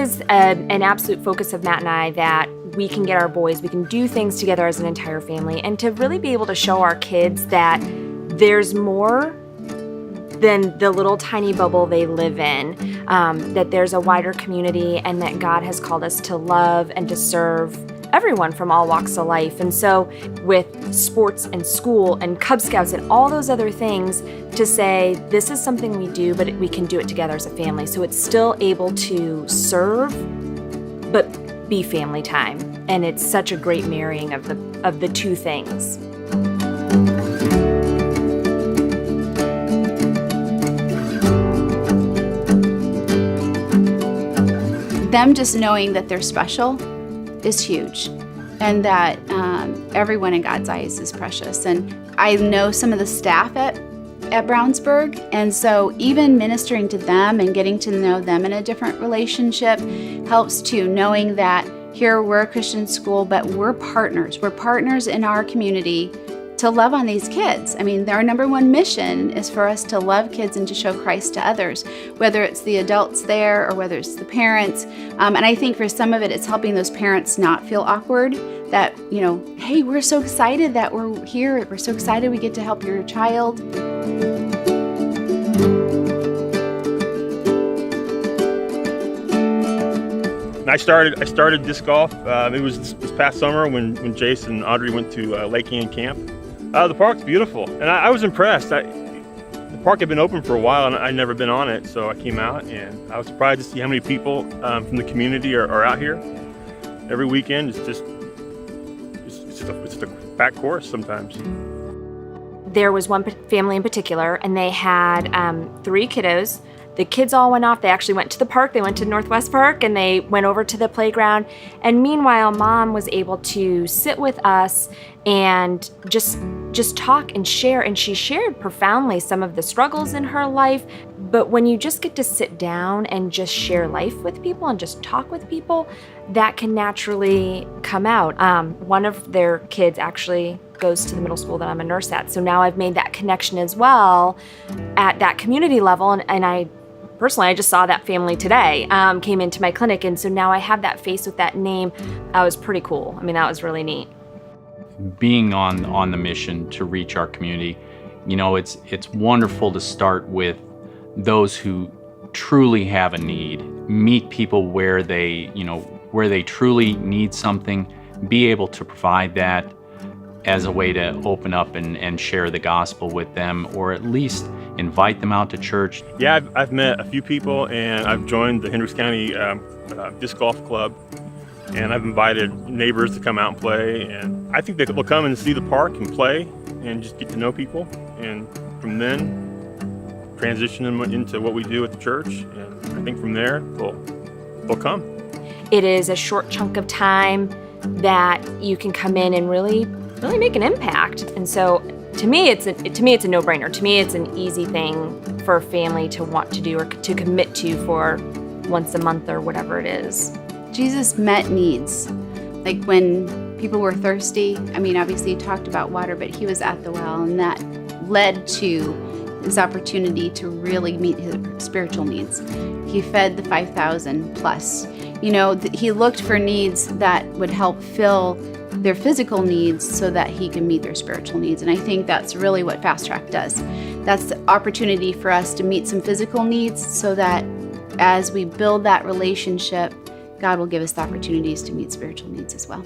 is an absolute focus of Matt and I that we can get our boys, we can do things together as an entire family, and to really be able to show our kids that there's more than the little tiny bubble they live in, that there's a wider community, and that God has called us to love and to serve everyone from all walks of life. And so with sports and school and Cub Scouts and all those other things, to say this is something we do, but we can do it together as a family. So it's still able to serve, but be family time. And it's such a great marrying of the two things. Them just knowing that they're special is huge, and that everyone in God's eyes is precious. And I know some of the staff at Brownsburg, and so even ministering to them and getting to know them in a different relationship helps too, knowing that here we're a Christian school, but we're partners. We're partners in our community to love on these kids. I mean, our number one mission is for us to love kids and to show Christ to others, whether it's the adults there or whether it's the parents. And I think for some of it, it's helping those parents not feel awkward, that, you know, hey, we're so excited that we're here. We're so excited we get to help your child. I started disc golf. It was this past summer when Jace and Audrey went to Lake Ann Camp. The park's beautiful, and I was impressed. The park had been open for a while, and I'd never been on it, so I came out, and I was surprised to see how many people from the community are out here every weekend. It's just a packed course sometimes. There was one family in particular, and they had 3 kiddos. The kids all went off. They actually went to the park. They went to Northwest Park, and they went over to the playground. And meanwhile, Mom was able to sit with us and just talk and share. And she shared profoundly some of the struggles in her life. But when you just get to sit down and just share life with people and just talk with people, that can naturally come out. One of their kids actually goes to the middle school that I'm a nurse at. So now I've made that connection as well at that community level. And I personally, I just saw that family today, came into my clinic. And so now I have that face with that name. That was pretty cool. I mean, that was really neat. Being on the mission to reach our community, you know, it's wonderful to start with those who truly have a need, meet people where they truly need something, be able to provide that as a way to open up and share the gospel with them, or at least invite them out to church. Yeah, I've met a few people, and I've joined the Hendricks County Disc Golf Club, and I've invited neighbors to come out and play, and I think they'll come and see the park and play and just get to know people, and from then transition them into what we do at the church, and I think from there they'll come. It is a short chunk of time that you can come in and really make an impact. And so to me it's a no-brainer. To me it's an easy thing for a family to want to do or to commit to for once a month or whatever it is. Jesus met needs. Like when people were thirsty, I mean, obviously he talked about water, but he was at the well, and that led to his opportunity to really meet his spiritual needs. He fed the 5,000 plus. You know, he looked for needs that would help fill their physical needs so that he can meet their spiritual needs. And I think that's really what Fast Track does. That's the opportunity for us to meet some physical needs so that as we build that relationship, God will give us the opportunities to meet spiritual needs as well.